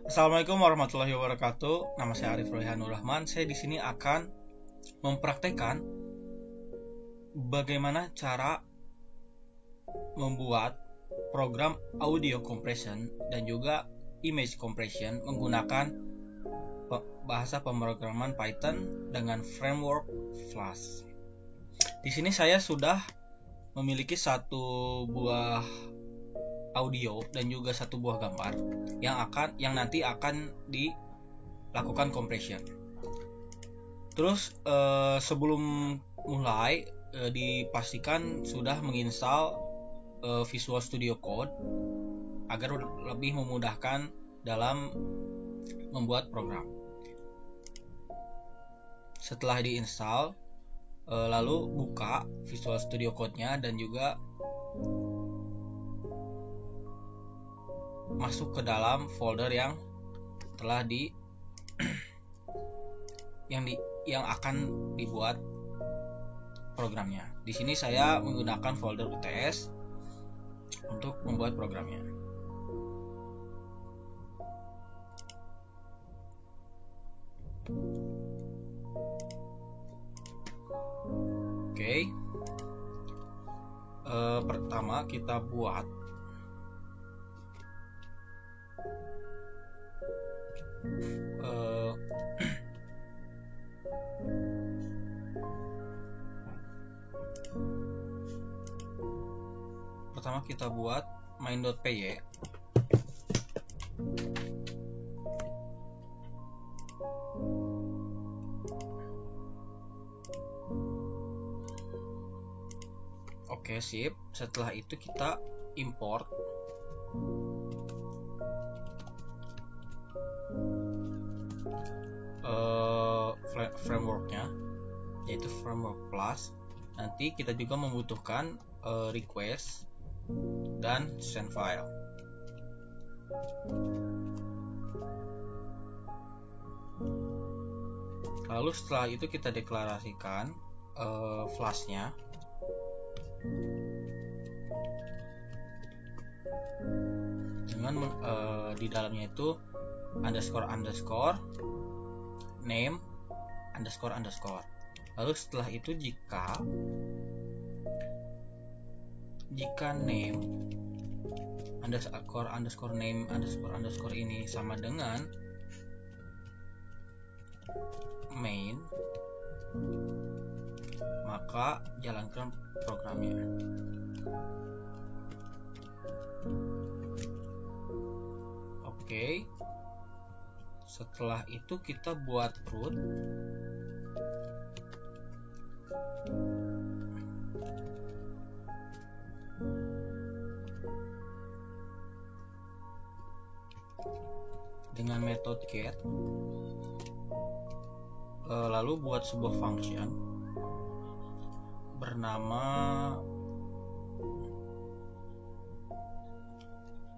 Assalamualaikum warahmatullahi wabarakatuh. Nama saya Arif Royhanur Rahman. Saya di sini akan mempraktekkan bagaimana cara membuat program audio compression dan juga image compression menggunakan bahasa pemrograman Python dengan framework Flash. Di sini saya sudah memiliki satu buah audio dan juga satu buah gambar yang nanti akan dilakukan compression. Terus sebelum mulai dipastikan sudah menginstal Visual Studio Code agar lebih memudahkan dalam membuat program. Setelah diinstal, lalu buka Visual Studio Code-nya dan juga masuk ke dalam folder yang telah yang akan dibuat programnya. Di sini saya menggunakan folder UTS untuk membuat programnya. Oke. Pertama kita buat main.py. Oke, sip. Setelah itu kita import frameworknya, yaitu framework plus. Nanti kita juga membutuhkan request dan send file. Lalu setelah itu kita deklarasikan flashnya dengan di dalamnya itu underscore name underscore. Lalu setelah itu jika name underscore name underscore ini sama dengan main, maka jalankan programnya. Oke. Setelah itu kita buat root. Dengan metode get, lalu buat sebuah function bernama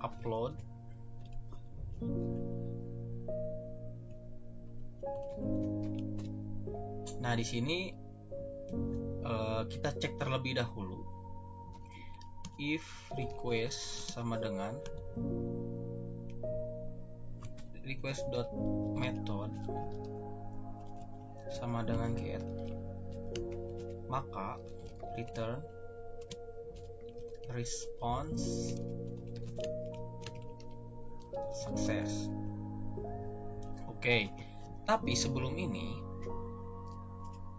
upload. Nah, di sini kita cek terlebih dahulu if request sama dengan request.method sama dengan get, maka return response success. Oke, tapi sebelum ini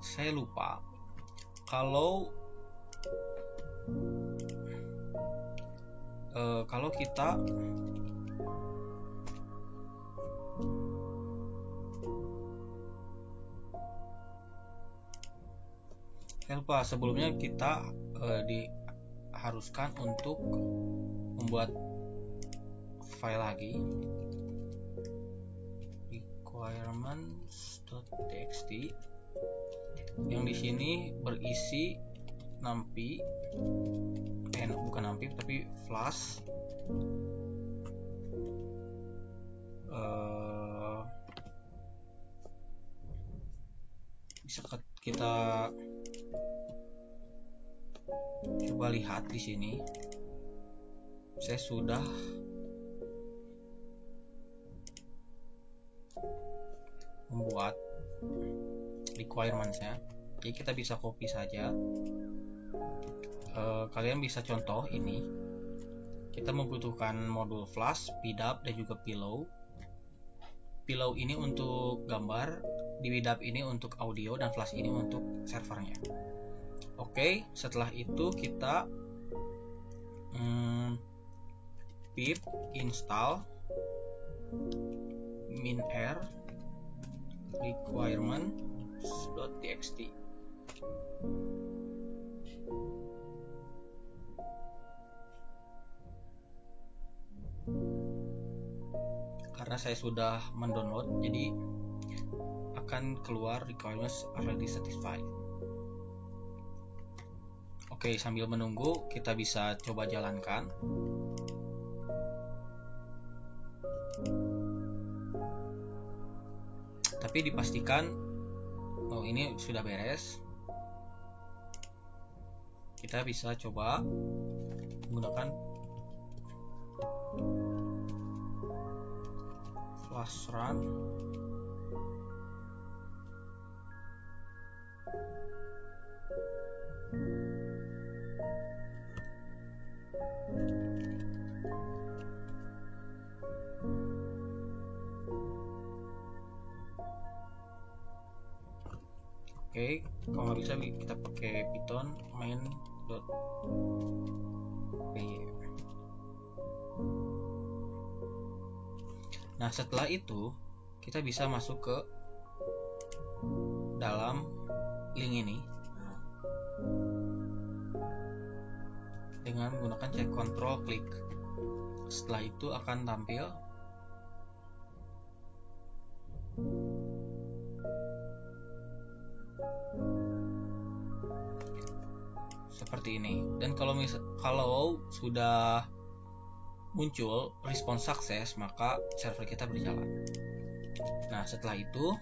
saya lupa kalau kita sebelumnya kita diharuskan untuk membuat file lagi, requirements.txt, yang di sini berisi tapi flash bisa kita coba lihat di sini. Saya sudah requirements-nya. Jadi kita bisa copy saja. Kalian bisa contoh ini. Kita membutuhkan modul flash, PDAP, dan juga pillow. Pillow ini untuk gambar, PDAP ini untuk audio, dan flash ini untuk servernya. Oke, setelah itu kita pip install min_r requirements.txt. Karena saya sudah mendownload, jadi akan keluar requirements already satisfied. Oke, sambil menunggu kita bisa coba jalankan. Tapi dipastikan ini sudah beres. Kita bisa coba menggunakan flash run. Oke, kalau nggak bisa kita pakai Python main.py. Nah, setelah itu kita bisa masuk ke dalam link ini dengan menggunakan check control klik. Setelah itu akan tampil seperti ini. Dan kalau sudah muncul respon sukses, maka server kita berjalan. Nah, setelah itu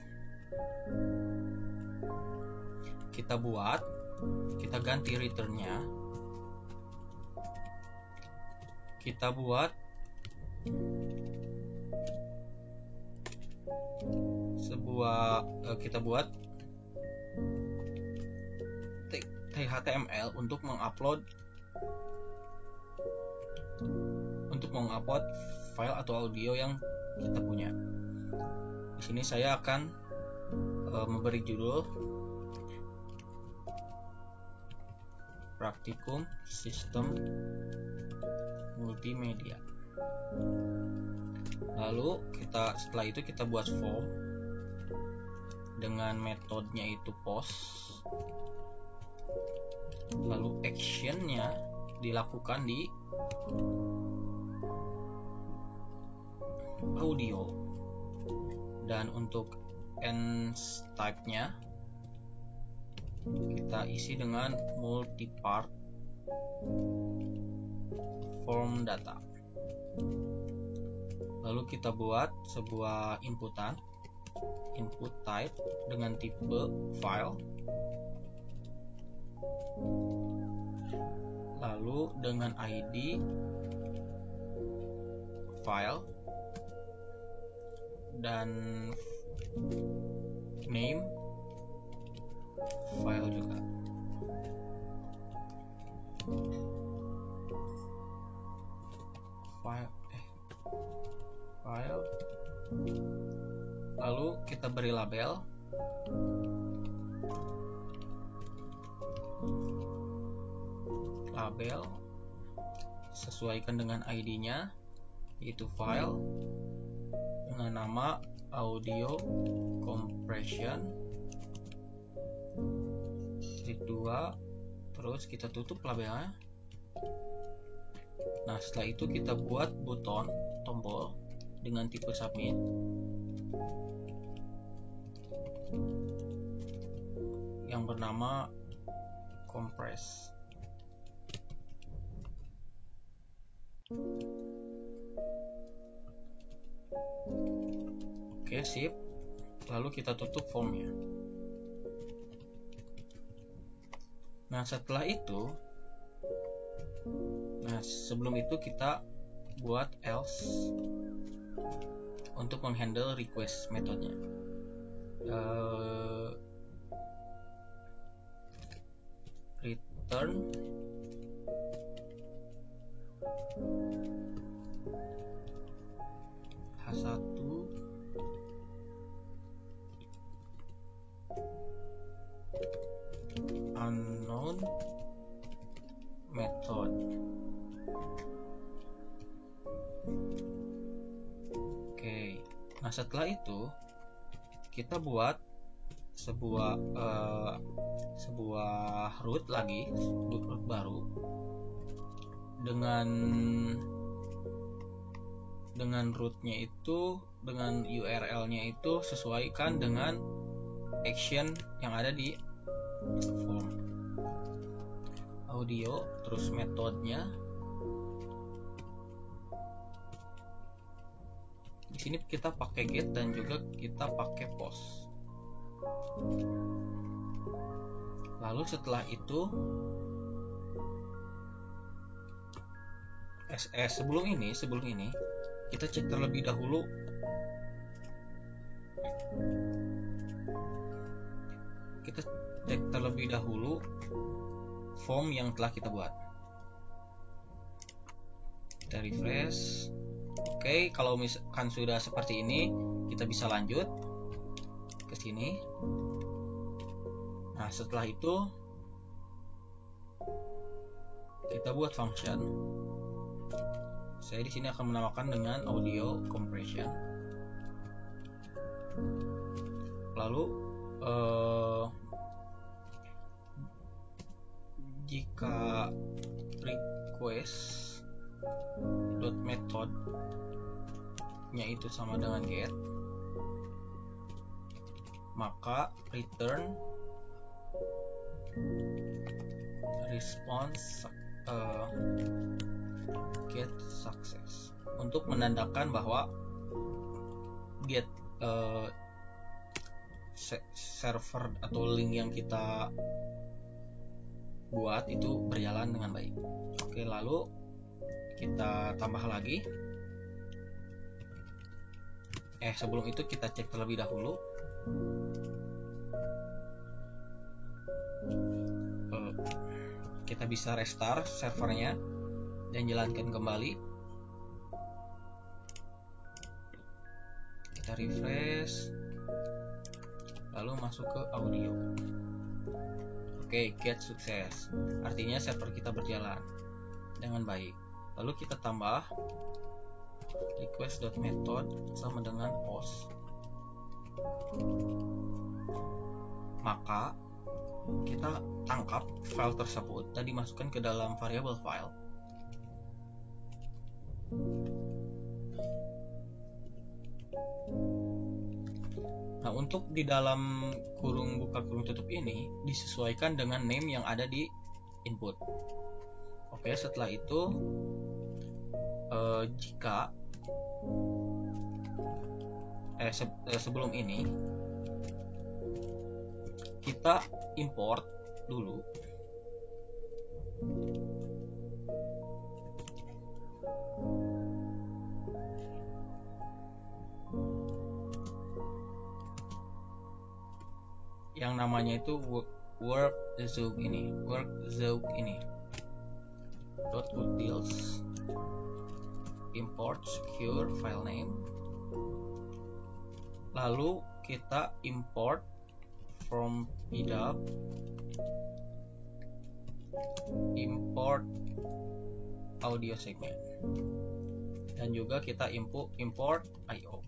kita ganti returnnya. Kita buat HTML untuk mengupload file atau audio yang kita punya. Di sini saya akan memberi judul praktikum sistem multimedia. Lalu setelah itu kita buat form dengan metodenya itu post. Lalu actionnya dilakukan di audio, dan untuk end type-nya kita isi dengan multi-part form data. Lalu kita buat sebuah input type dengan tipe file, lalu dengan ID file dan name file juga. File. Lalu kita beri label. Sesuaikan dengan ID-nya, yaitu file dengan nama audio compression strip 2, terus kita tutup labelnya. Nah, setelah itu kita buat tombol dengan tipe submit. Yang bernama compress. Oke, sip. Lalu kita tutup formnya. Nah, setelah itu, sebelum itu kita buat else untuk menghandle request metodenya. return H1 unknown method. Oke, nah setelah itu kita buat sebuah root lagi, root baru dengan rootnya itu, dengan URL-nya itu sesuaikan dengan action yang ada di form. Audio, terus metodenya. Di sini kita pakai get dan juga kita pakai post. Lalu setelah itu sebelum ini kita cek terlebih dahulu form yang telah kita buat. Kita refresh. Oke, kalau misalkan sudah seperti ini, kita bisa lanjut ke sini. Nah, setelah itu kita buat function. Saya di sini akan menamakan dengan audio compression. Lalu jika request method nya itu sama dengan get, maka return response get success untuk menandakan bahwa get server atau link yang kita buat itu berjalan dengan baik. Oke, lalu kita tambah lagi. Sebelum itu kita cek terlebih dahulu kita bisa restart servernya dan jalankan kembali. Kita refresh, lalu masuk ke audio. Oke, get sukses, artinya server kita berjalan dengan baik. Lalu kita tambah request.method sama dengan post, maka kita tangkap file tersebut dan dimasukkan ke dalam variable file. Nah, untuk di dalam kurung buka kurung tutup ini disesuaikan dengan name yang ada di input. Oke, setelah itu jika sebelum ini kita import dulu yang namanya itu workzook ini .utils import secure file name, lalu kita import from pdap import audio segment, dan juga kita import IO.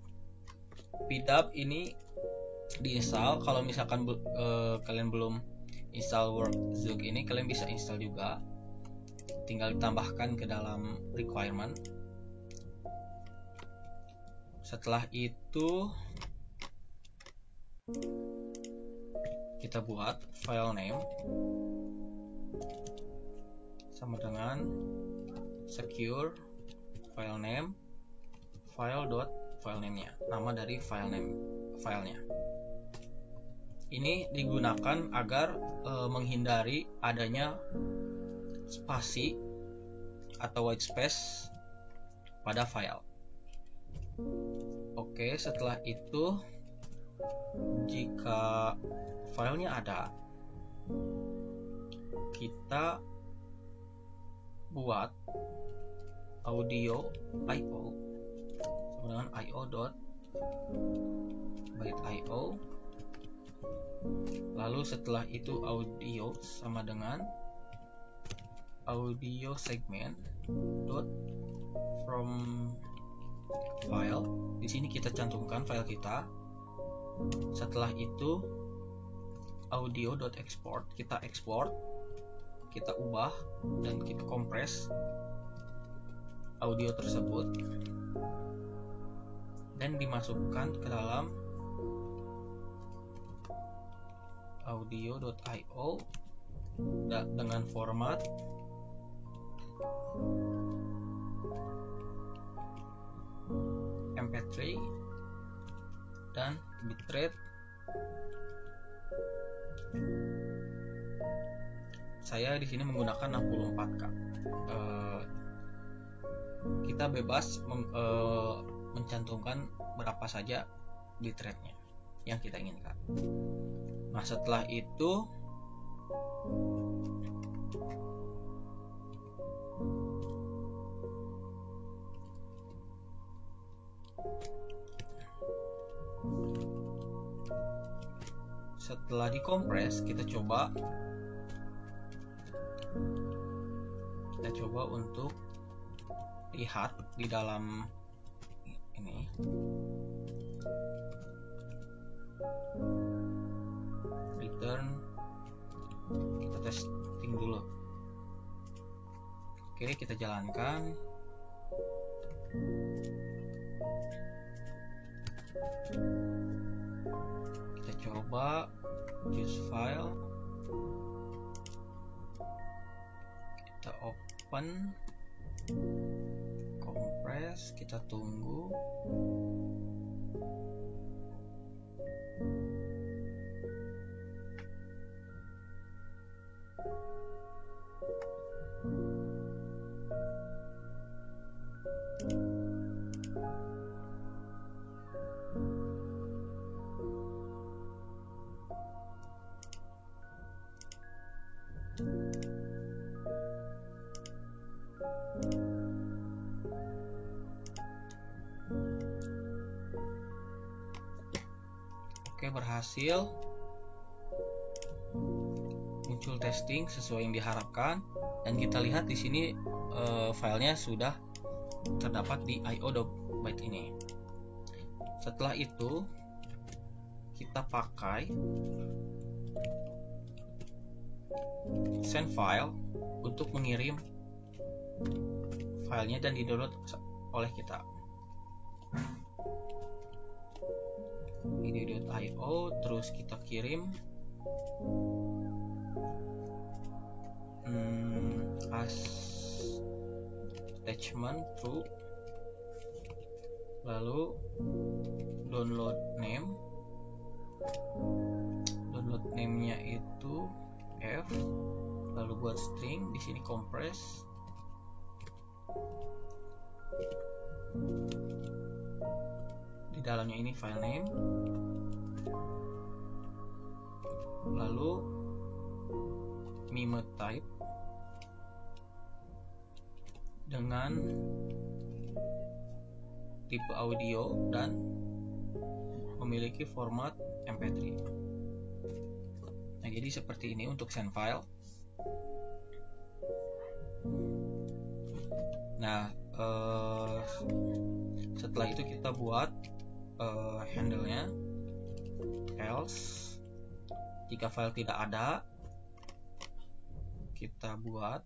pdap ini diinstal. Kalau misalkan kalian belum install workzook ini, kalian bisa install juga, tinggal ditambahkan ke dalam requirement. Setelah itu kita buat file name sama dengan secure file name file.filename-nya, nama dari filenya. Ini digunakan agar menghindari adanya spasi atau white space pada file. Oke, setelah itu Jika filenya ada, kita buat audio IO sama dengan io.byte.io. Lalu setelah itu audio sama dengan audio segment dot from file. Di sini kita cantumkan file kita. Setelah itu audio.export, kita export, kita ubah dan kita kompres audio tersebut dan dimasukkan ke dalam audio.io dengan format MP3 dan bitrate saya di sini menggunakan 64K. Kita bebas mencantumkan berapa saja bitrate-nya yang kita inginkan. Nah, setelah itu setelah dikompres kita coba untuk lihat di dalam ini. Return, kita testing dulu. Oke, kita jalankan. Kita coba choose file, kita open, compress, kita tunggu. Oke, berhasil, muncul testing sesuai yang diharapkan, dan kita lihat di sini filenya sudah terdapat di io.byte ini. Setelah itu kita pakai send file untuk mengirim filenya dan di-download oleh kita. Video.io, terus kita kirim as attachment true, lalu download name-nya itu F, lalu buat string, di sini compress, di dalamnya ini file name, lalu mime type dengan tipe audio dan memiliki format MP3. Nah, jadi seperti ini untuk send file. Nah, setelah itu kita buat handle-nya, else. Jika file tidak ada, kita buat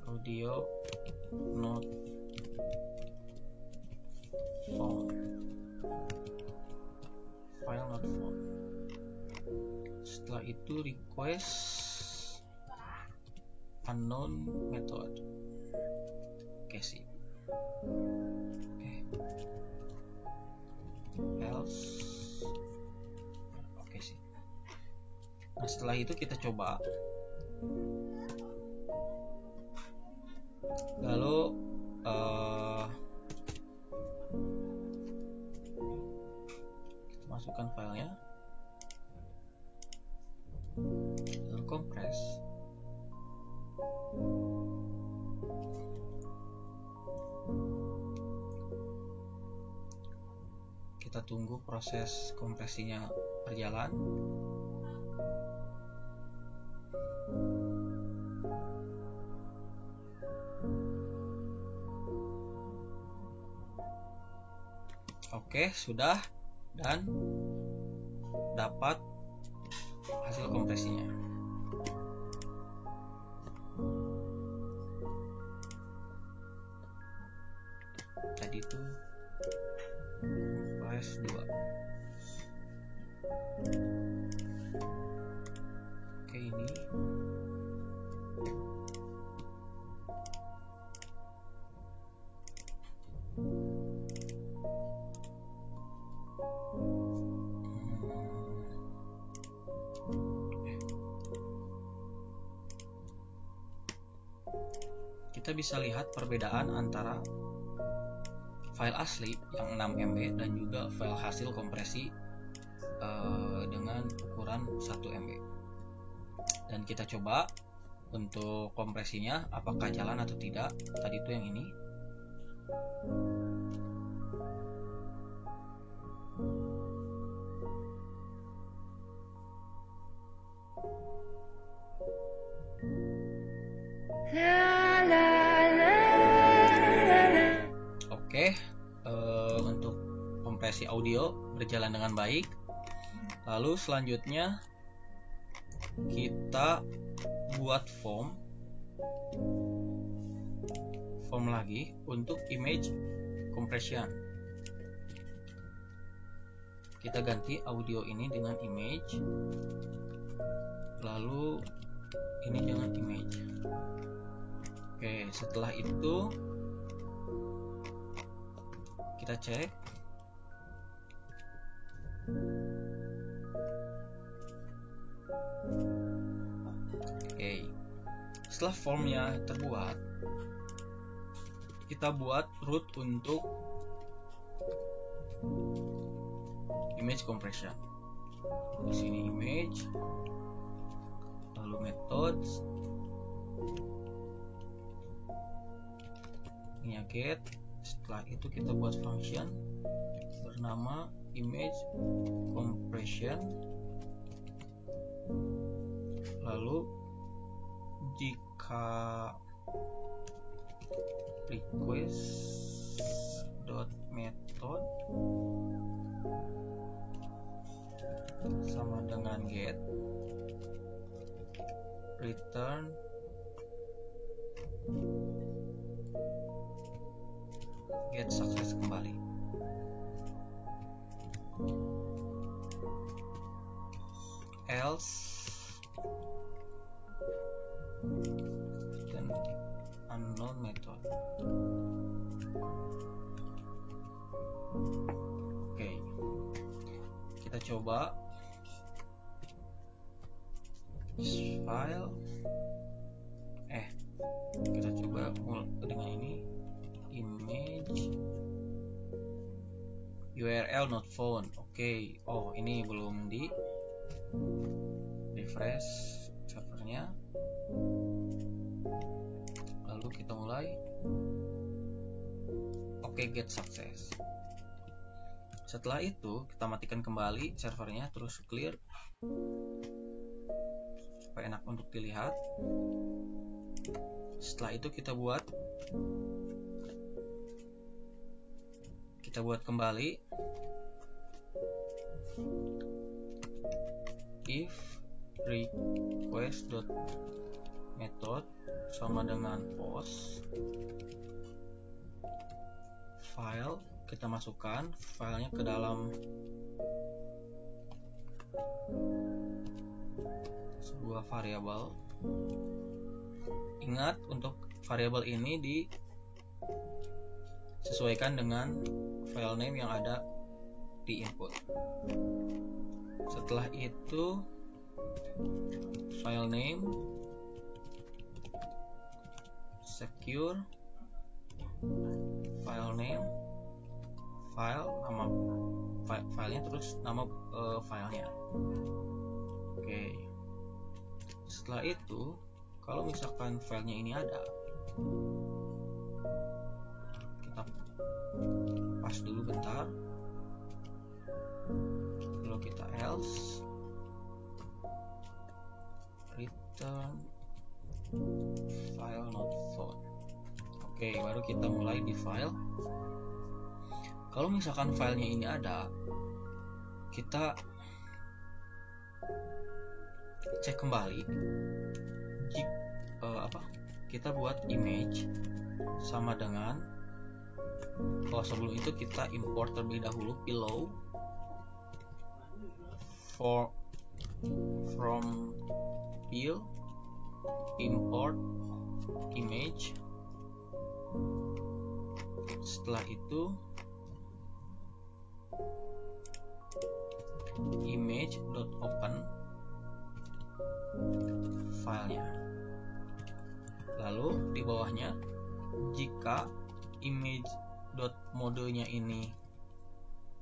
audio not found, file not found. Setelah itu request unknown method. Oke sih. Else. Oke sih. Nah, setelah itu kita coba. Lalu kita masukkan filenya, lalu kompres. Kita tunggu proses kompresinya berjalan. Oke, sudah, dan dapat hasil kompresinya. Tadi itu kompres 2. Oke, ini kita bisa lihat perbedaan antara file asli yang 6 MB dan juga file hasil kompresi dengan ukuran 1 MB. Dan kita coba untuk kompresinya apakah jalan atau tidak. Tadi itu yang ini. Oke, untuk kompresi audio berjalan dengan baik. Lalu selanjutnya kita buat form lagi untuk image compression. Kita ganti audio ini dengan image, lalu ini dengan image. Oke, setelah itu kita cek. Oke, setelah formnya terbuat, kita buat root untuk image compression. Di sini image, lalu methods, ini get. Setelah itu kita buat function bernama image compression. Lalu jika request.method sama dengan get, return get sukses kembali. Else dan unknown method. Oke, kita coba file. Kita coba dengan ini image URL not found. Oke, oh ini belum di refresh servernya. Lalu kita mulai. Oke, get success. Setelah itu kita matikan kembali servernya, terus clear supaya enak untuk dilihat. Setelah itu kita buat kembali if request.method sama dengan post file. Kita masukkan filenya ke dalam sebuah variabel. Ingat, untuk variabel ini disesuaikan dengan file name yang ada di input. Setelah itu file name, secure, file name, file, nama filenya, terus nama filenya. Oke. Setelah itu, kalau misalkan filenya ini ada, kita pas dulu bentar, lalu kita else, return file not found. Oke, baru kita mulai di file. Kalau misalkan filenya ini ada, kita cek kembali. Kita buat image sama dengan, sebelum itu kita import terlebih dahulu pillow from pil import image. Setelah itu image.open filenya. Lalu di bawahnya, jika image.modenya ini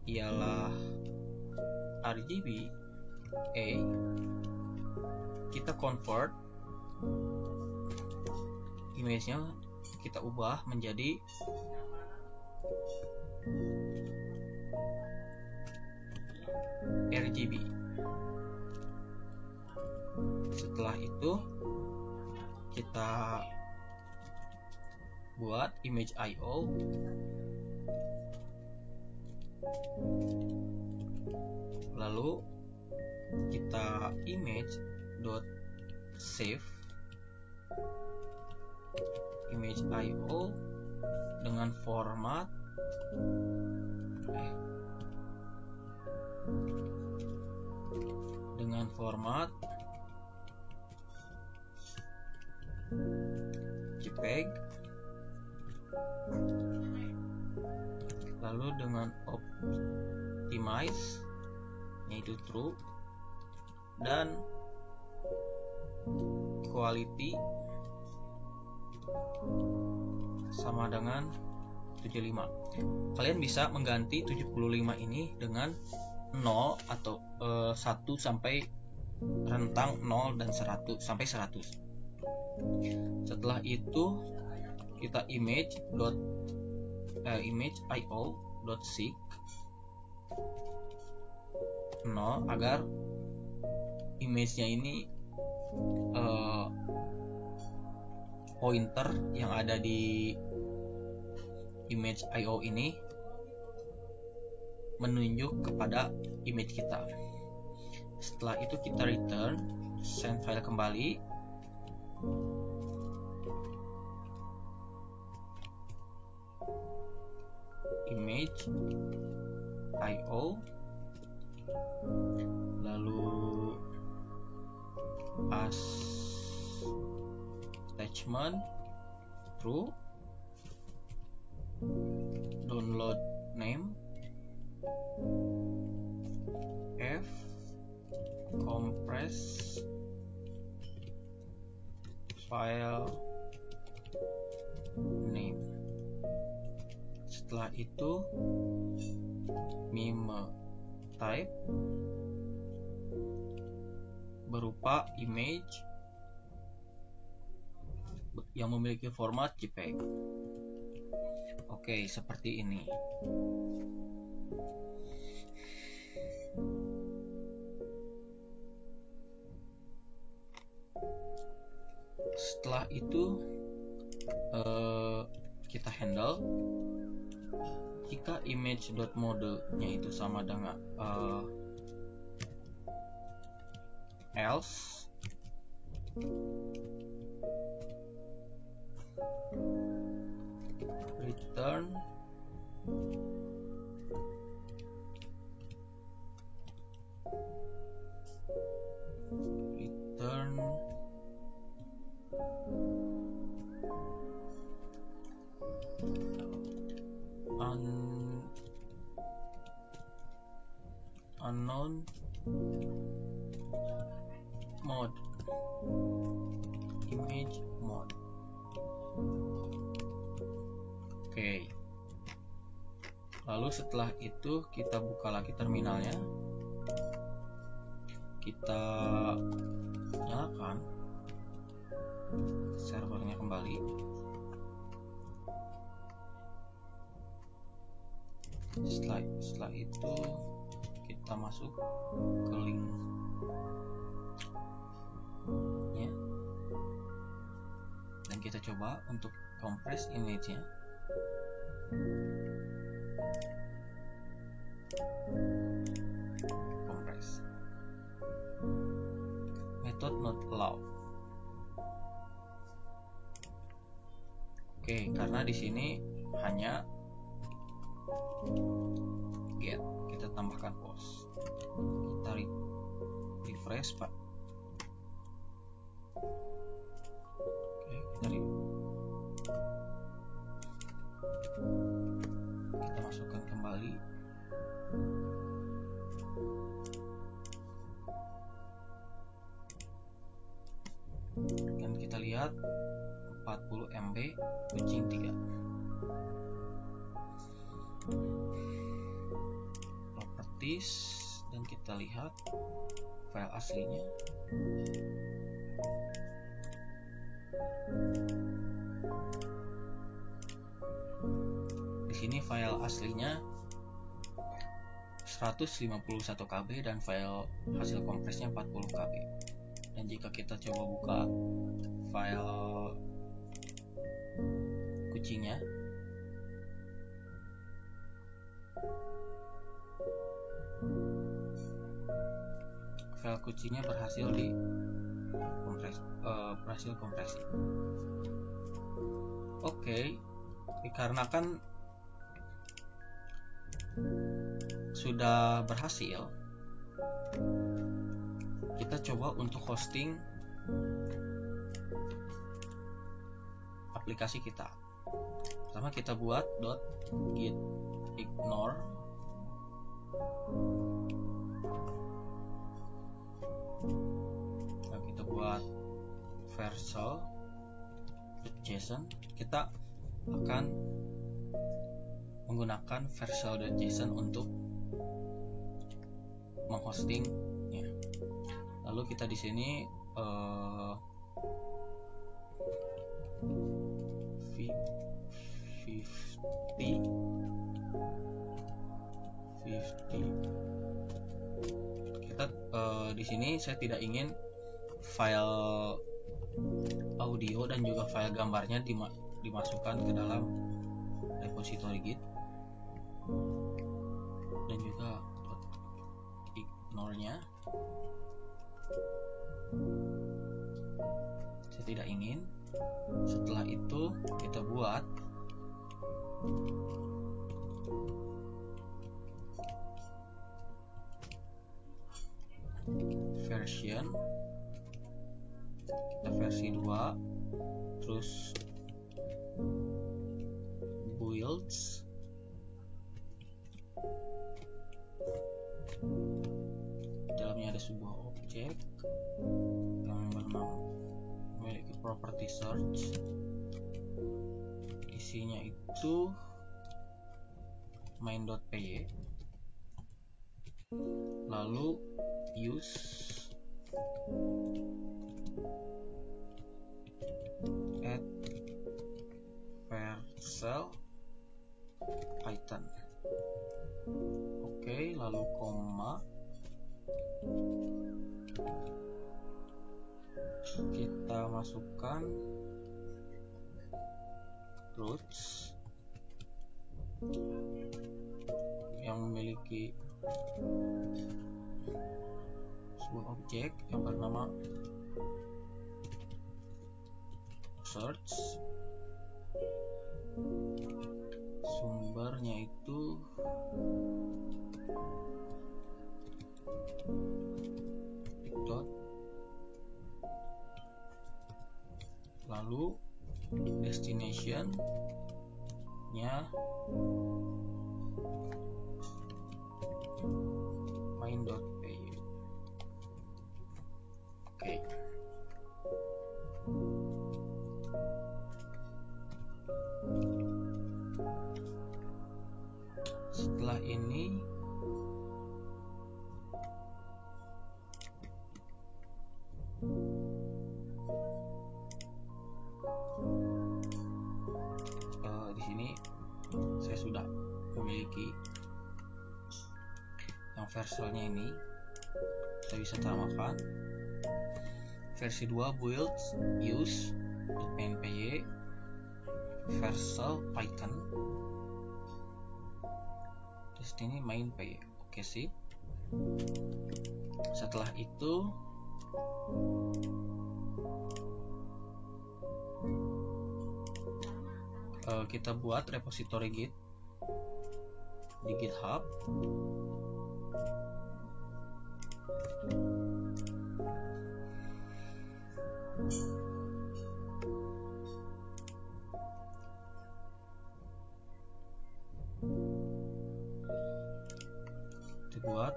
ialah RGB A, kita convert image-nya, kita ubah menjadi RGB. Setelah itu kita buat image IO, lalu kita image.save image IO dengan format JPEG, lalu dengan optimize yaitu true, dan quality sama dengan 75. Kalian bisa mengganti 75 ini dengan 0 atau 1 sampai rentang 0 dan 100 sampai 100. Setelah itu kita image.io.seek 0 agar image-nya ini pointer yang ada di image IO ini menunjuk kepada image kita. Setelah itu kita return, send file kembali. Image IO, lalu pas attachment true, download name f compress file name. Setelah itu meme type berupa image yang memiliki format JPEG. Oke, seperti ini. Setelah itu kita handle jika image.mode-nya itu sama dengan else, return unknown mode. Image mode. Oke. Lalu setelah itu kita buka lagi terminalnya. Kita nyalakan servernya kembali. Setelah itu kita masuk ke linknya dan kita coba untuk compress image-nya. Compress. Method not allowed. Oke, karena di sini hanya get, kita tambahkan post. Kita refresh, Pak. Oke, kita masukkan kembali. Dan kita lihat 40 MB kucing 3. Properties, dan kita lihat file aslinya. Di sini file aslinya 151 KB dan file hasil kompresnya 40 KB. Dan jika kita coba buka file kucingnya, file kucingnya berhasil kompresi. Oke, dikarenakan sudah berhasil, kita coba untuk hosting aplikasi kita. Pertama kita buat .git ignore dan kita buat vercel.json. Kita akan menggunakan vercel.json untuk menghostingnya. Lalu kita di sini 50. Kita di sini saya tidak ingin file audio dan juga file gambarnya dimasukkan ke dalam repository Git, dan juga ignore-nya saya tidak ingin. Setelah itu kita buat version, kita versi 2, terus builds, dalamnya ada sebuah objek yang bernama memiliki property search. Isinya itu main.py, lalu use add vercel Python. Oke, lalu koma, kita masukkan roots yang memiliki sebuah objek yang bernama search. Sumbernya itu dot, lalu destination-nya main.py. Oke. verselnya ini kita bisa tambahkan versi 2 build use .main.py versal python di sini main.py. Oke sih. Setelah itu kita buat repository Git di GitHub. Dibuat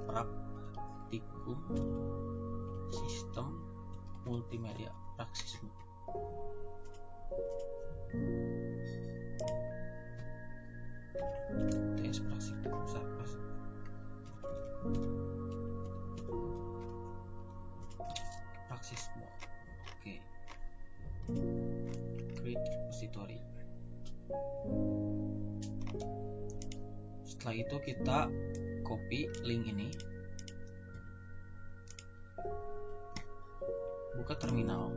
praktikum sistem multimedia praksismu. TS praksismu. Oke. Create repository. Setelah itu kita copy link ini, buka terminal,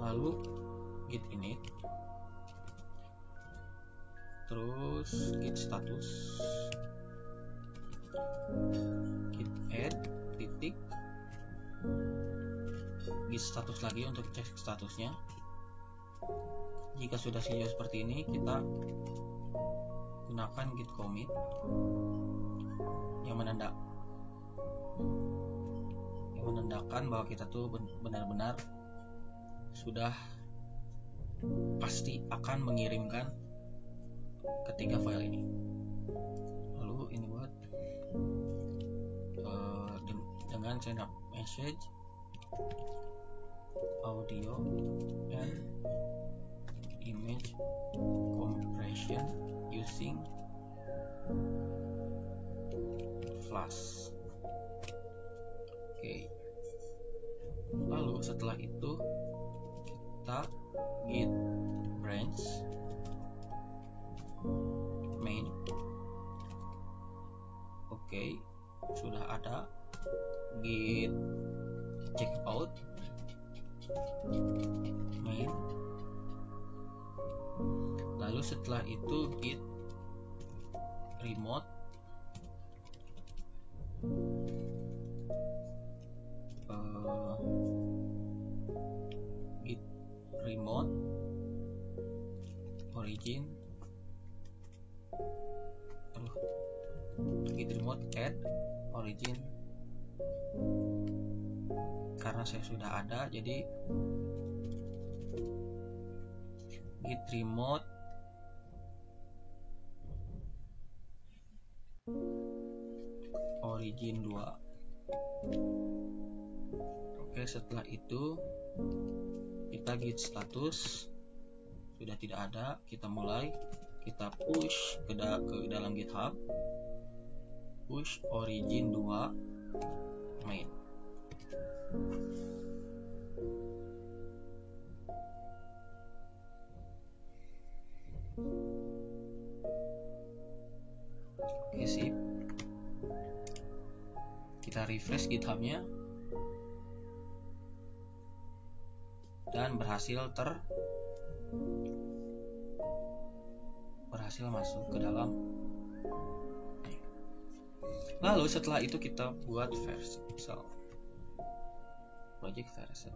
lalu git init, terus git status, git add titik, git status lagi untuk cek statusnya. Jika sudah sejauh seperti ini, kita gunakan git commit yang menandakan bahwa kita tuh benar-benar sudah pasti akan mengirimkan ketiga file ini. Lalu ini buat dengan send up message audio and image compression using Flash. Oke. Lalu setelah itu kita git branch main. Oke, sudah ada git checkout main. Lalu setelah itu git remote origin, git remote add origin. Karena saya sudah ada, jadi git remote origin 2. Oke, setelah itu kita git status sudah tidak ada, kita push ke dalam GitHub, push origin 2 main. Oke, sip. Kita refresh GitHub-nya dan berhasil masuk ke dalam. Lalu setelah itu kita buat Vercel, project Vercel.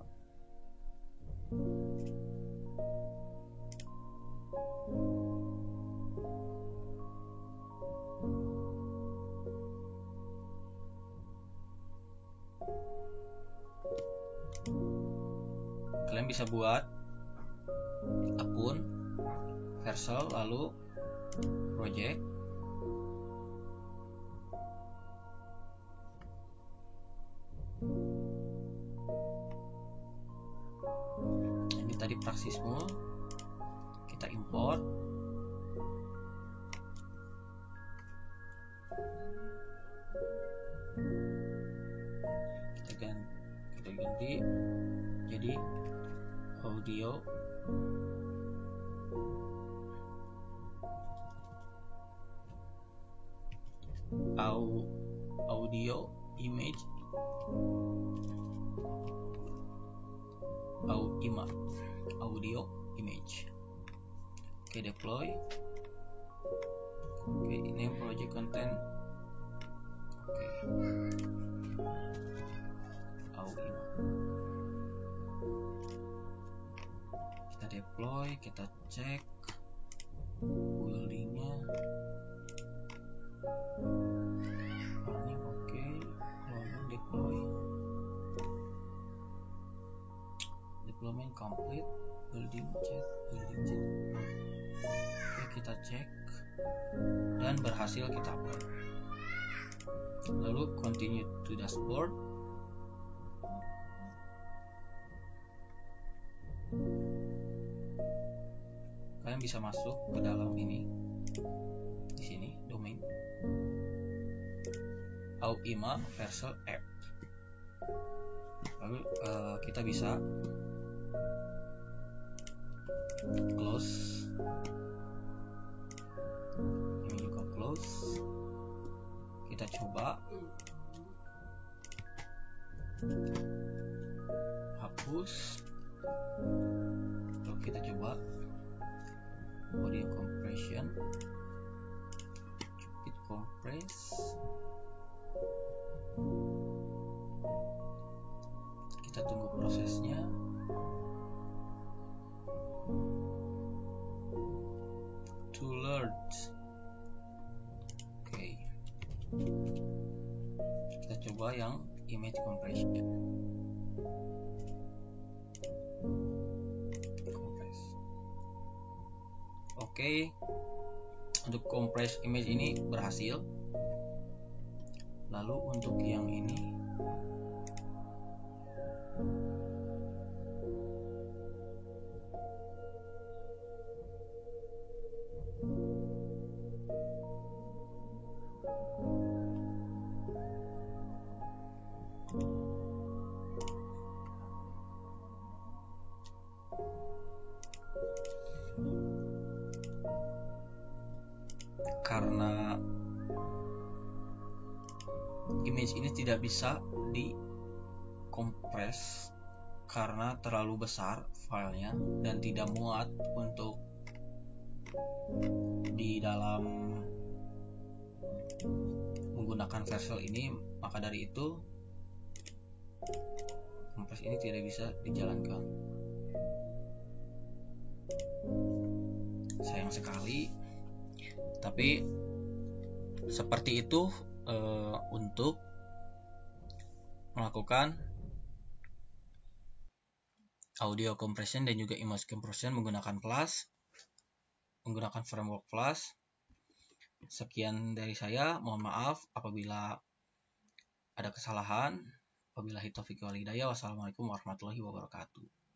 Kalian bisa buat akun Vercel, lalu project, ini tadi praksismu, kita import, kita ganti jadi audio audio image audio image. Oke, deploy. Oke, ini project content. Oke, kita deploy, kita cek buildingnya. Warning oke, lalu deploy. Deployment complete, building chat. Oke, kita cek dan berhasil kita upload. Lalu continue to dashboard. Kalian bisa masuk ke dalam ini, di sini domain AUIMA Vercel app. Lalu kita bisa close, ini juga close. Kita coba hapus. Lalu kita coba audio compression, cepet compress. Kita tunggu prosesnya. To learn. Oke. Kita coba yang image compression. Oke, untuk compress image ini berhasil. Lalu untuk yang ini karena image ini tidak bisa dikompres karena terlalu besar filenya dan tidak muat untuk di dalam menggunakan Vercel ini, maka dari itu kompres ini tidak bisa dijalankan. Sayang sekali, tapi seperti itu untuk melakukan audio compression dan juga image compression menggunakan Flash, menggunakan framework Flash. Sekian dari saya, mohon maaf apabila ada kesalahan. Wabillahi taufiq wal hidayah. Wassalamualaikum warahmatullahi wabarakatuh.